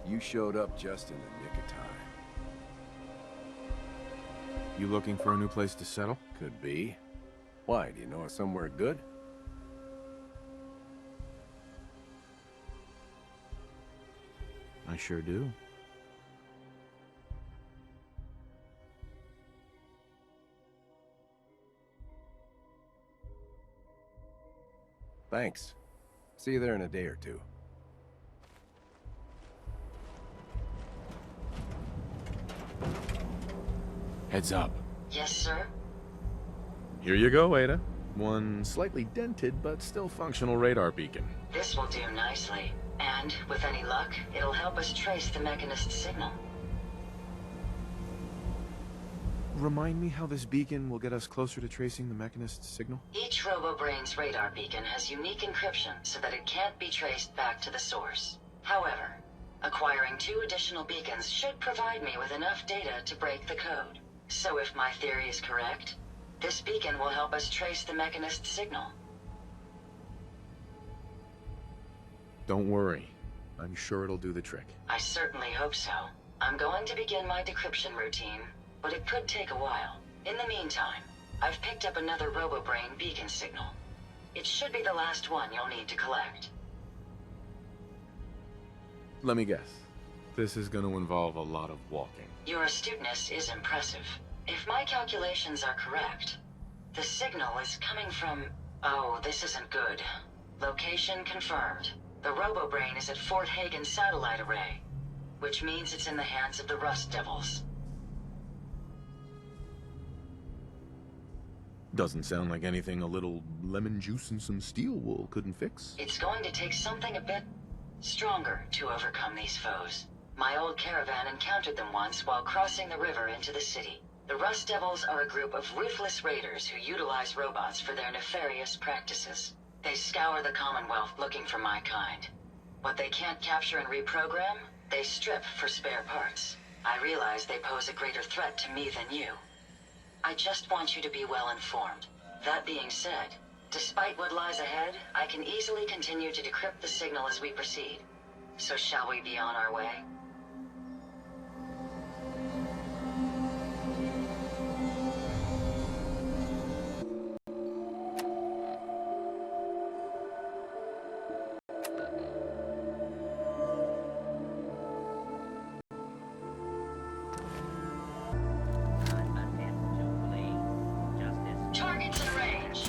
You showed up just in the nick of time. You looking for a new place to settle? Could be. Why, do you know of somewhere good? I sure do. Thanks. See you there in a day or two. Heads up. Yes, sir? Here you go, Ada. One slightly dented but still functional radar beacon. This will do nicely. And, with any luck, it'll help us trace the Mechanist signal. Remind me how this beacon will get us closer to tracing the Mechanist signal? Each RoboBrain's radar beacon has unique encryption so that it can't be traced back to the source. However, acquiring 2 additional beacons should provide me with enough data to break the code. So if my theory is correct, this beacon will help us trace the Mechanist signal. Don't worry. I'm sure it'll do the trick. I certainly hope so. I'm going to begin my decryption routine, but it could take a while. In the meantime, I've picked up another RoboBrain beacon signal. It should be the last one you'll need to collect. Let me guess. This is going to involve a lot of walking. Your astuteness is impressive. If my calculations are correct, the signal is coming from... Oh, this isn't good. Location confirmed. The RoboBrain is at Fort Hagen Satellite Array, which means it's in the hands of the Rust Devils. Doesn't sound like anything a little lemon juice and some steel wool couldn't fix. It's going to take something a bit stronger to overcome these foes. My old caravan encountered them once while crossing the river into the city. The Rust Devils are a group of ruthless raiders who utilize robots for their nefarious practices. They scour the Commonwealth looking for my kind. What they can't capture and reprogram, they strip for spare parts. I realize they pose a greater threat to me than you. I just want you to be well informed. That being said, despite what lies ahead, I can easily continue to decrypt the signal as we proceed. So shall we be on our way? Targets in range.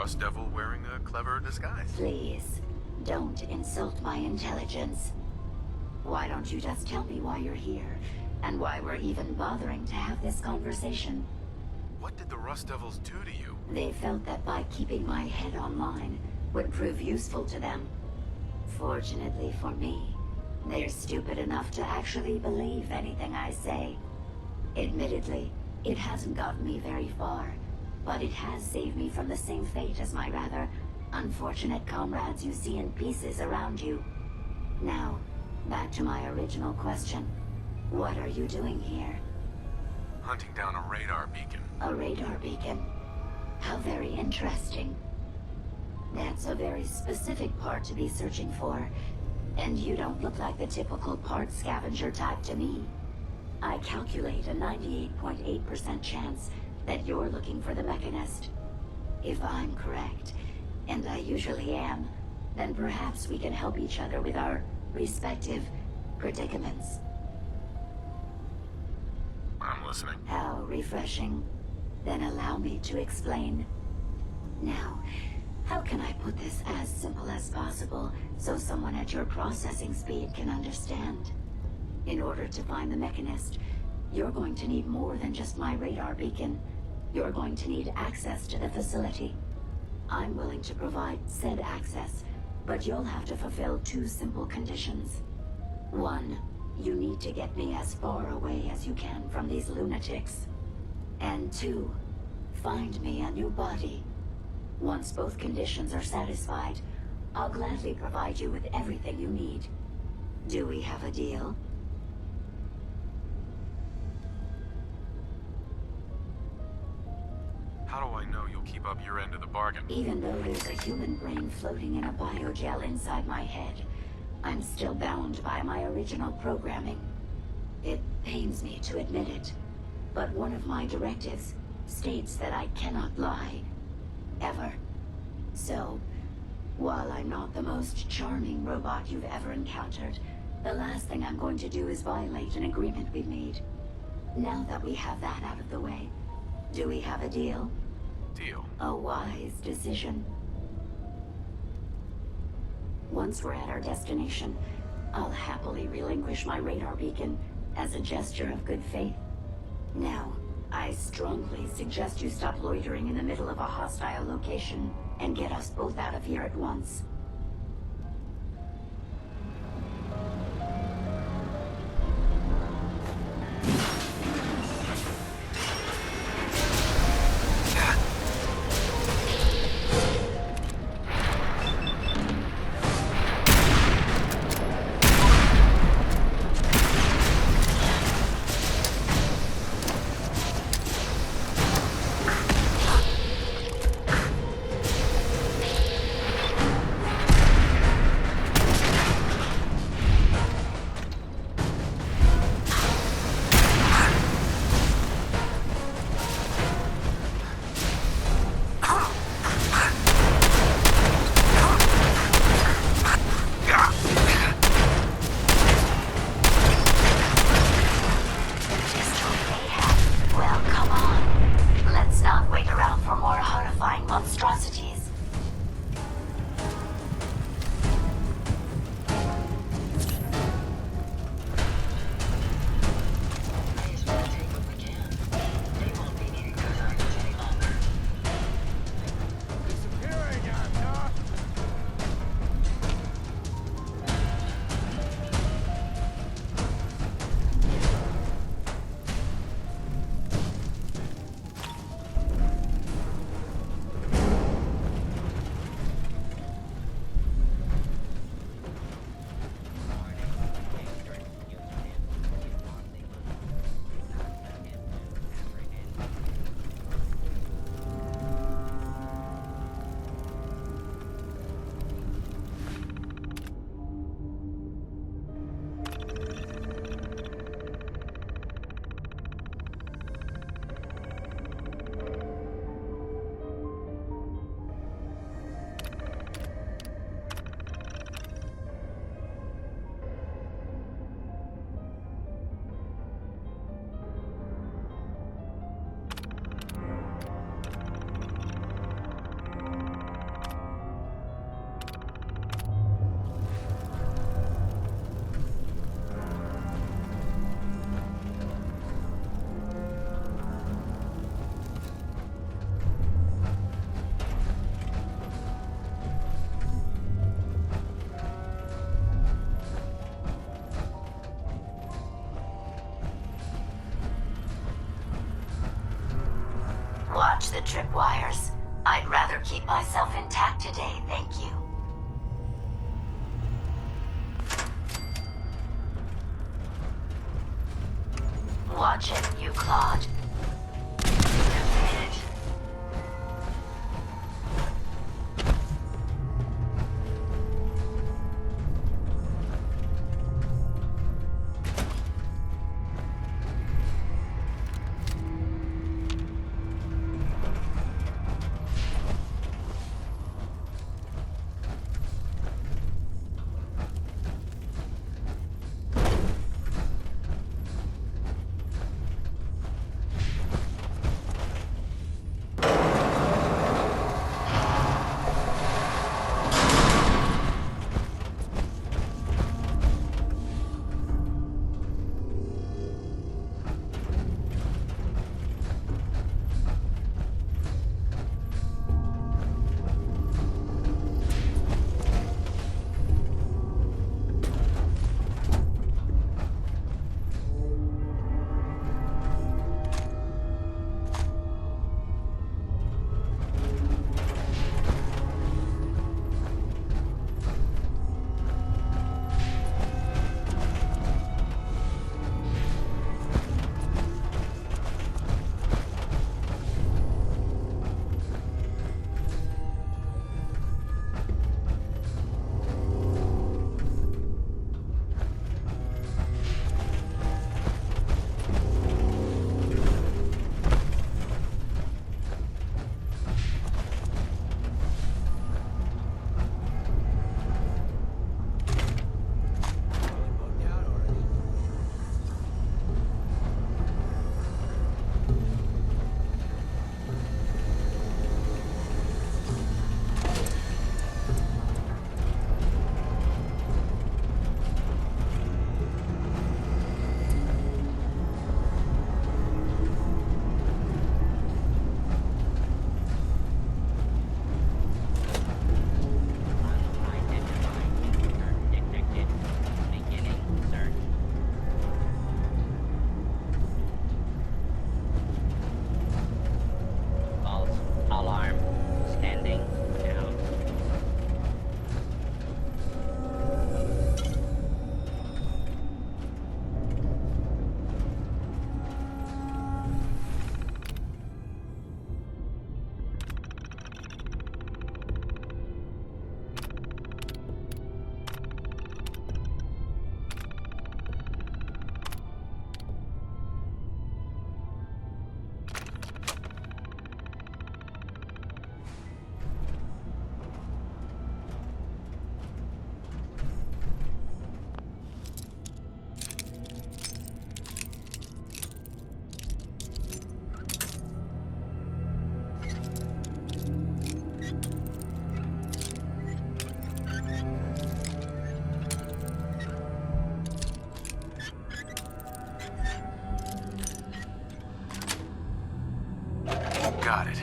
Rust Devil wearing a clever disguise. Please, don't insult my intelligence. Why don't you just tell me why you're here, and why we're even bothering to have this conversation? What did the Rust Devils do to you? They felt that by keeping my head online would prove useful to them. Fortunately for me, they're stupid enough to actually believe anything I say. Admittedly, it hasn't gotten me very far, but it has saved me from the same fate as my rather unfortunate comrades you see in pieces around you. Now, back to my original question. What are you doing here? Hunting down a radar beacon. A radar beacon? How very interesting. That's a very specific part to be searching for, and you don't look like the typical part scavenger type to me. I calculate a 98.8% chance that you're looking for the Mechanist. If I'm correct, and I usually am, then perhaps we can help each other with our respective predicaments. I'm listening. How refreshing. Then allow me to explain. Now, how can I put this as simple as possible so someone at your processing speed can understand? In order to find the Mechanist, you're going to need more than just my radar beacon. You're going to need access to the facility. I'm willing to provide said access, but you'll have to fulfill two simple conditions. One, you need to get me as far away as you can from these lunatics. And two, find me a new body. Once both conditions are satisfied, I'll gladly provide you with everything you need. Do we have a deal? How do I know you'll keep up your end of the bargain? Even though there's a human brain floating in a biogel inside my head, I'm still bound by my original programming. It pains me to admit it, but one of my directives states that I cannot lie. Ever. So, while I'm not the most charming robot you've ever encountered, the last thing I'm going to do is violate an agreement we've made. Now that we have that out of the way, do we have a deal? Deal. A wise decision. Once we're at our destination, I'll happily relinquish my radar beacon as a gesture of good faith. Now, I strongly suggest you stop loitering in the middle of a hostile location and get us both out of here at once. the tripwires. I'd rather keep myself intact today, thank you. Watch it, you Claude. Got it.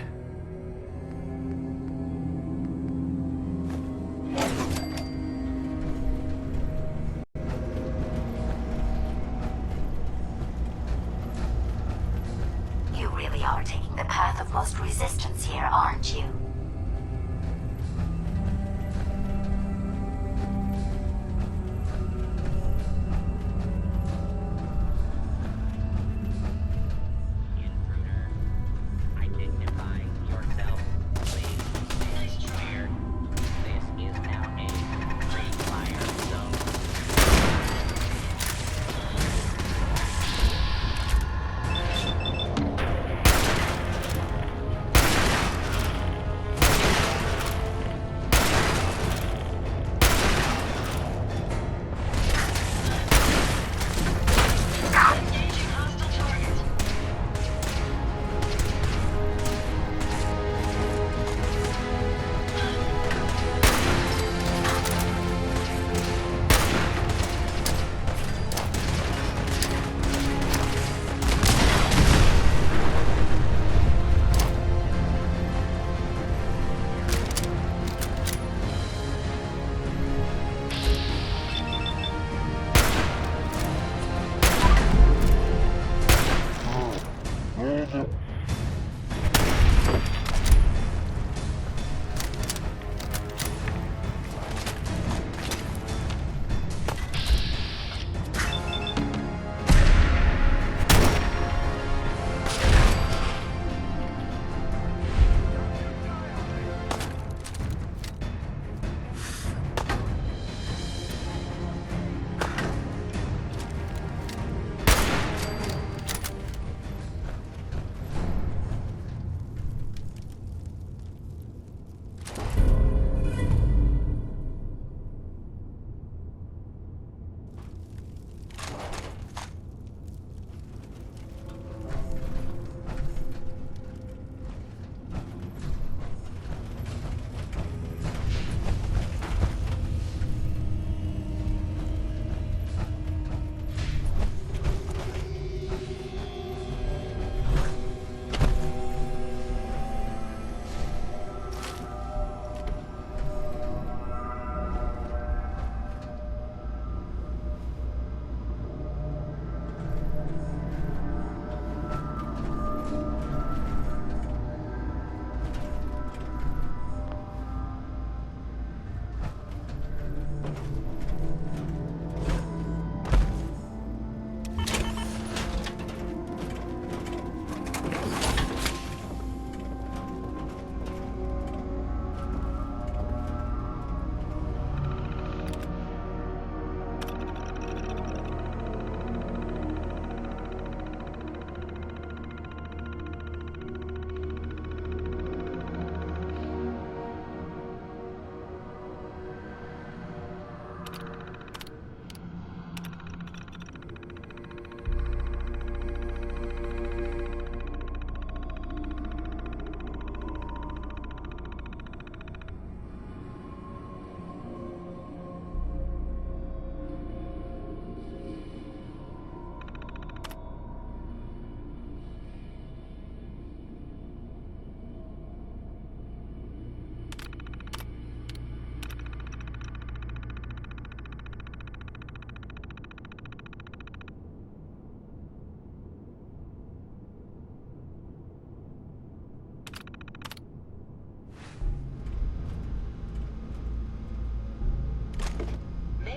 You really are taking the path of most resistance here, aren't you? Intruder identified.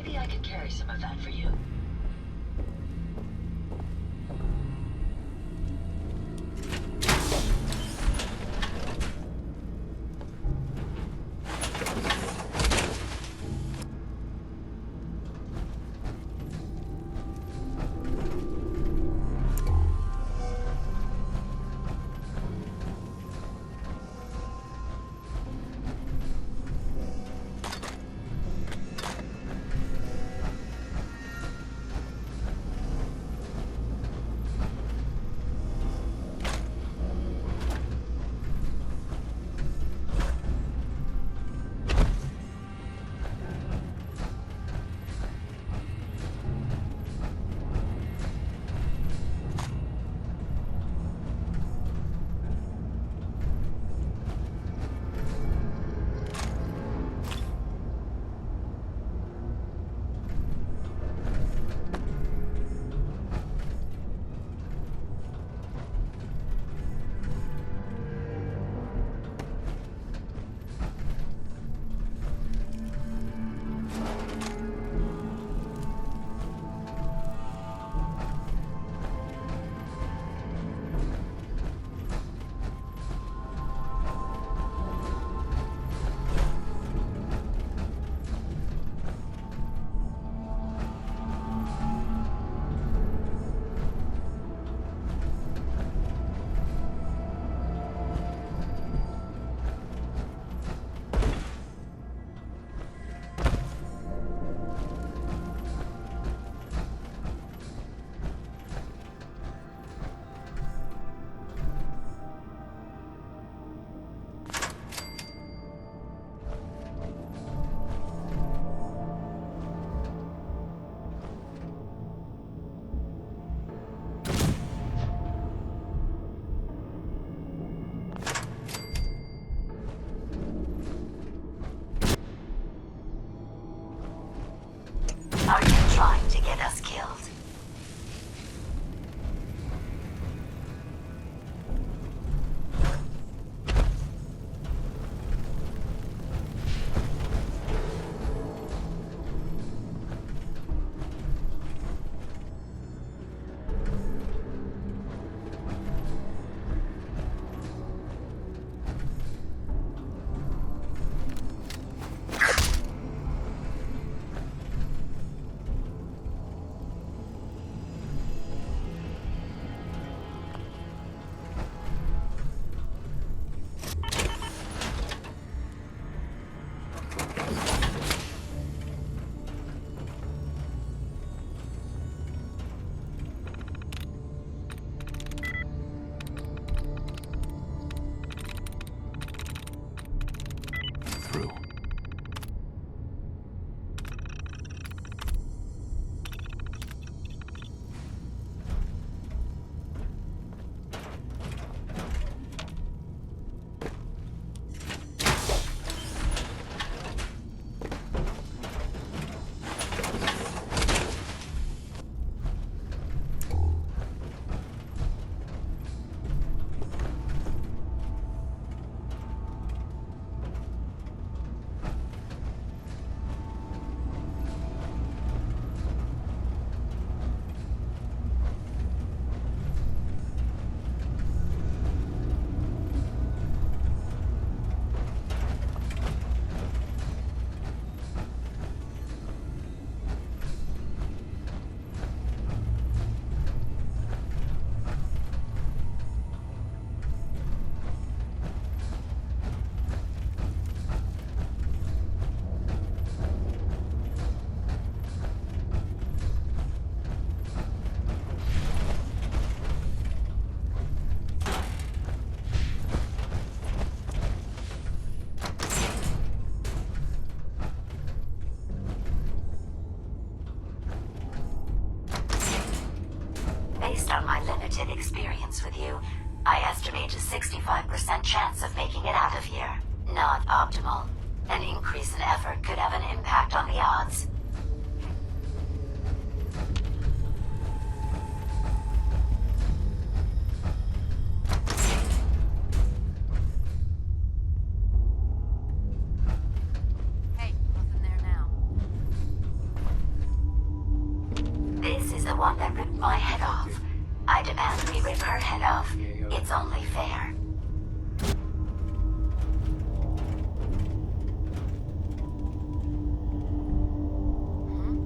Maybe I could carry some of that for you. Are you trying to get us killed? Through. Based on my limited experience with you, I estimate a 65% chance of making it out of here. Not optimal. An increase in effort could have an impact on the odds. Hey, what's in there now? the one that ripped my head off. I demand we rip her head off. It's only fair.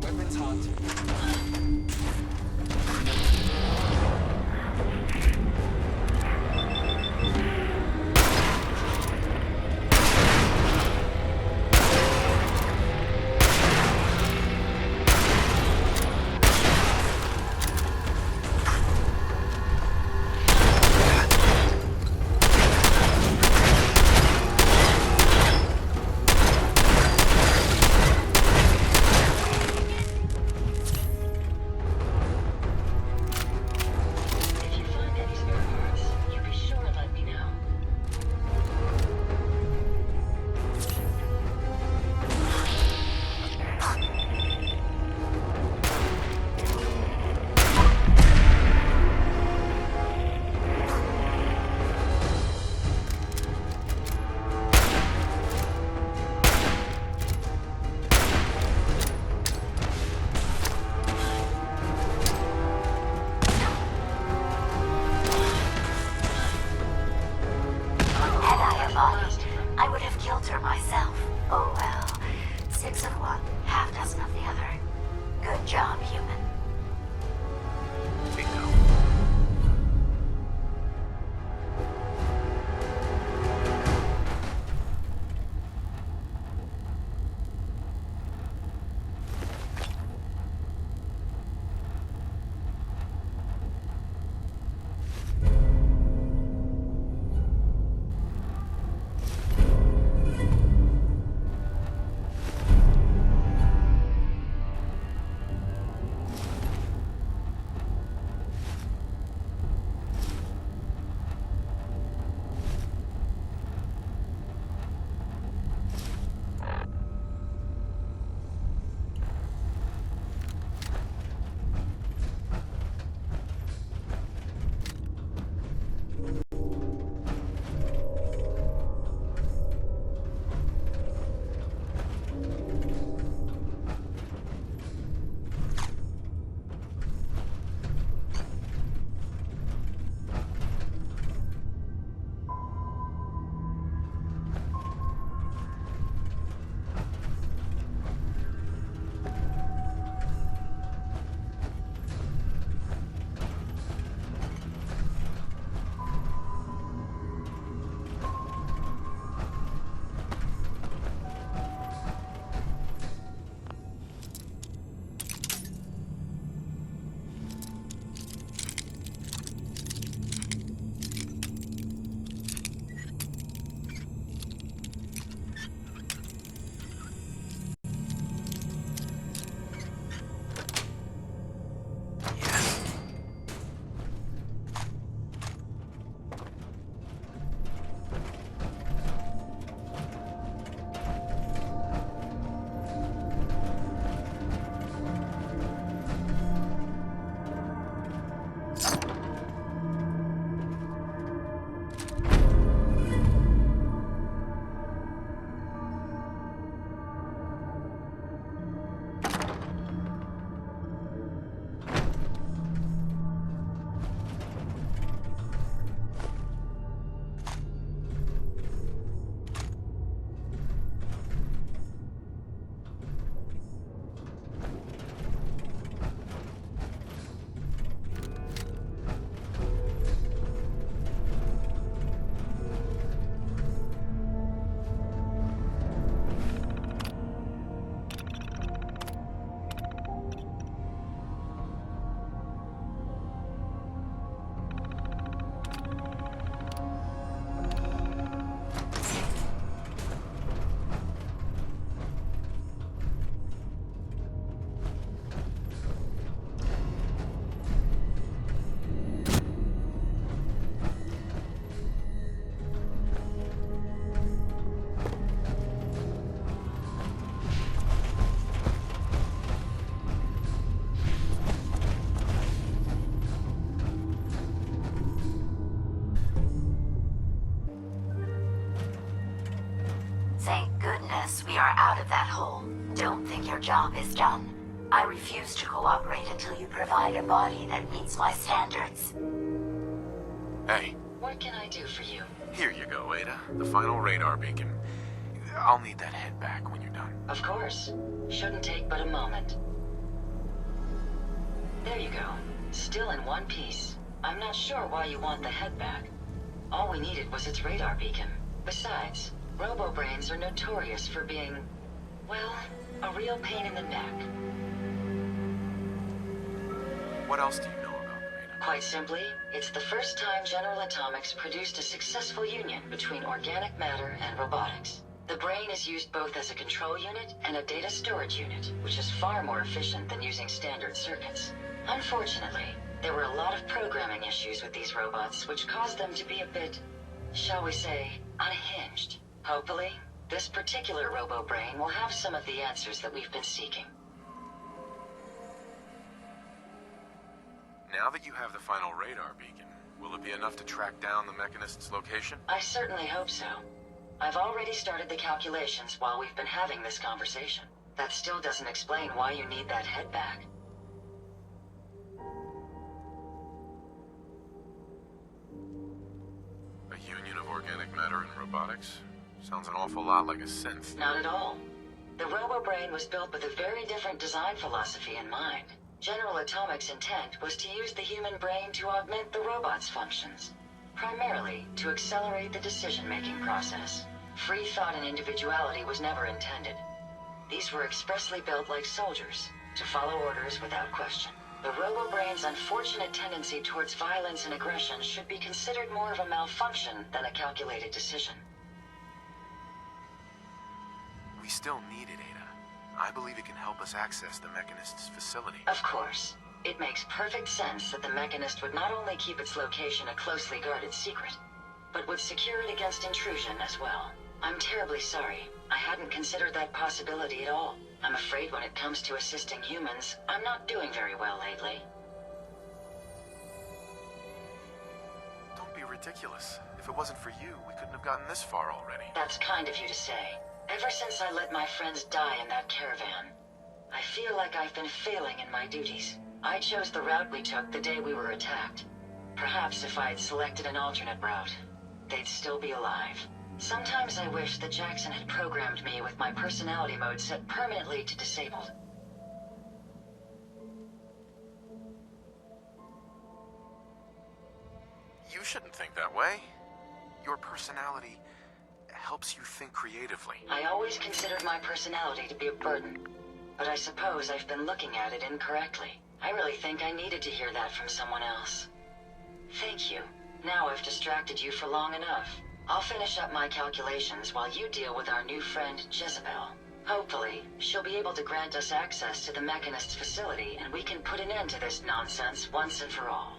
Weapons hot. If you find any spare parts, you be sure to let me know. Had I a body, I would have killed her myself. Oh well. 6 of one, half dozen of the other. Good job, human. Thank goodness we are out of that hole. Don't think your job is done. I refuse to cooperate until you provide a body that meets my standards. Hey, What can I do for you? here you go, Ada. The final radar beacon. I'll need that head back when you're done. Of course. Shouldn't take but a moment. There you go. Still in one piece. I'm not sure why you want the head back. All we needed was its radar beacon. Besides, robo-brains are notorious for being, well, a real pain in the neck. What else do you know about them, Ada? Quite simply, it's the first time General Atomics produced a successful union between organic matter and robotics. The brain is used both as a control unit and a data storage unit, which is far more efficient than using standard circuits. Unfortunately, there were a lot of programming issues with these robots, which caused them to be a bit, shall we say, unhinged. Hopefully, this particular robo-brain will have some of the answers that we've been seeking. Now that you have the final radar beacon, will it be enough to track down the Mechanist's location? I certainly hope so. I've already started the calculations while we've been having this conversation. That still doesn't explain why you need that head back. A union of organic matter and robotics? Sounds an awful lot like a synth. Not at all. The robo-brain was built with a very different design philosophy in mind. General Atomics' intent was to use the human brain to augment the robot's functions, primarily to accelerate the decision-making process. Free thought and individuality was never intended. These were expressly built like soldiers, to follow orders without question. The robo-brain's unfortunate tendency towards violence and aggression should be considered more of a malfunction than a calculated decision. We still need it, Ada. I believe it can help us access the Mechanist's facility. Of course. It makes perfect sense that the Mechanist would not only keep its location a closely guarded secret, but would secure it against intrusion as well. I'm terribly sorry. I hadn't considered that possibility at all. I'm afraid when it comes to assisting humans, I'm not doing very well lately. Don't be ridiculous. If it wasn't for you, we couldn't have gotten this far already. That's kind of you to say. Ever since I let my friends die in that caravan, I feel like I've been failing in my duties. I chose the route we took the day we were attacked. Perhaps if I had selected an alternate route, they'd still be alive. Sometimes I wish that Jackson had programmed me with my personality mode set permanently to disabled. You shouldn't think that way. Your personality helps you think creatively. I always considered my personality to be a burden, but I suppose I've been looking at it incorrectly. I really think I needed to hear that from someone else. Thank you. Now I've distracted you for long enough. I'll finish up my calculations while you deal with our new friend, Jezebel. Hopefully, she'll be able to grant us access to the Mechanist's facility, and we can put an end to this nonsense once and for all.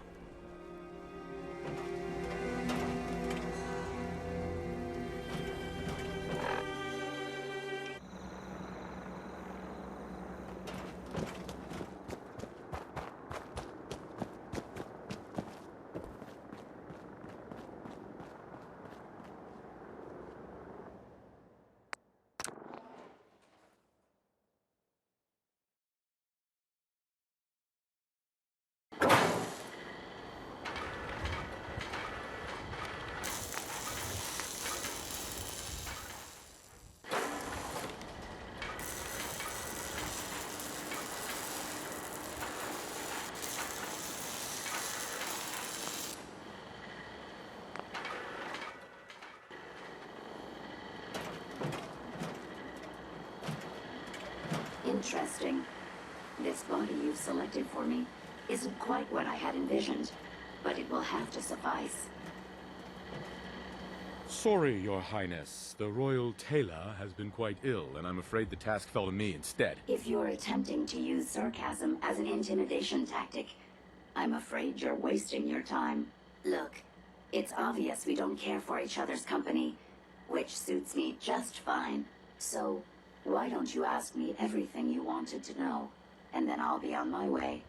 Interesting. This body you've selected for me isn't quite what I had envisioned, but it will have to suffice. Sorry, Your Highness. The Royal Tailor has been quite ill, and I'm afraid the task fell to me instead. If you're attempting to use sarcasm as an intimidation tactic, I'm afraid you're wasting your time. Look, it's obvious we don't care for each other's company, which suits me just fine. So, why don't you ask me everything you wanted to know, and then I'll be on my way.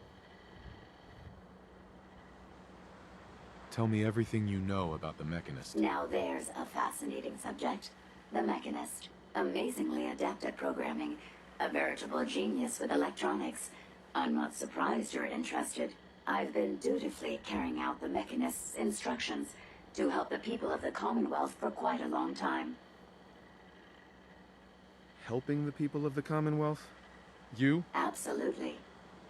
Tell me everything you know about the Mechanist. Now there's a fascinating subject. The Mechanist. Amazingly adept at programming, A veritable genius with electronics. I'm not surprised you're interested. I've been dutifully carrying out the Mechanist's instructions to help the people of the Commonwealth for quite a long time. Helping the people of the Commonwealth? You? Absolutely.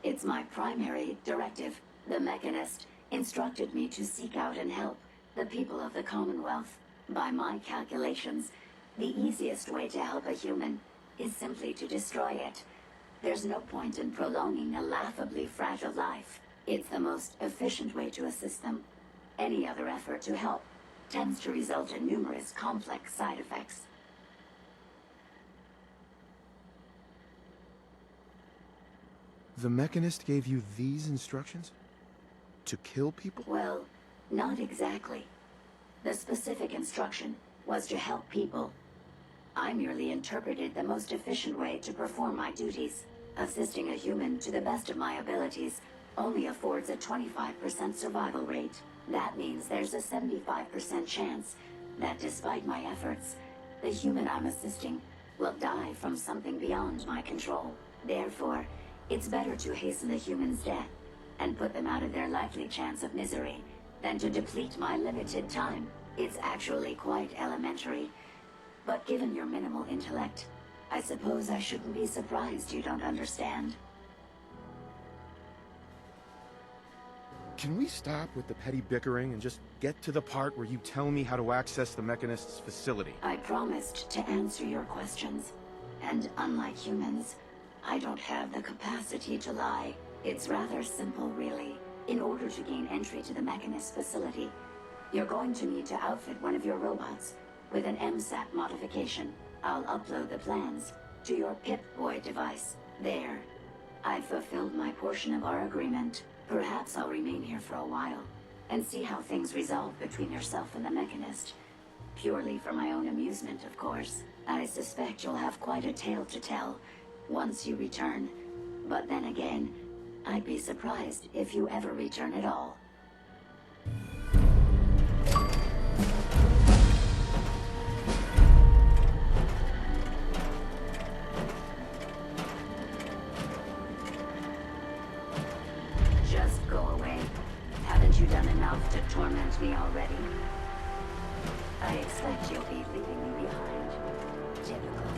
It's my primary directive. The Mechanist instructed me to seek out and help the people of the Commonwealth. By my calculations, the easiest way to help a human is simply to destroy it. There's no point in prolonging a laughably fragile life. It's the most efficient way to assist them. Any other effort to help tends to result in numerous complex side effects. The Mechanist gave you these instructions? To kill people? Well, not exactly. The specific instruction was to help people. I merely interpreted the most efficient way to perform my duties. Assisting a human to the best of my abilities only affords a 25% survival rate. That means there's a 75% chance that despite my efforts, the human I'm assisting will die from something beyond my control. Therefore, it's better to hasten the human's death and put them out of their likely chance of misery than to deplete my limited time. It's actually quite elementary. But given your minimal intellect, I suppose I shouldn't be surprised you don't understand. Can we stop with the petty bickering and just get to the part where you tell me how to access the Mechanist's facility? I promised to answer your questions. And unlike humans, I don't have the capacity to lie. It's rather simple, really. In order to gain entry to the Mechanist facility, you're going to need to outfit one of your robots with an MSAT modification. I'll upload the plans to your Pip-Boy device. There. I've fulfilled my portion of our agreement. Perhaps I'll remain here for a while and see how things resolve between yourself and the Mechanist. Purely for my own amusement, of course. I suspect you'll have quite a tale to tell once you return. But then again, I'd be surprised if you ever return at all. Just go away. Haven't you done enough to torment me already? I expect you'll be leaving me behind. Typical.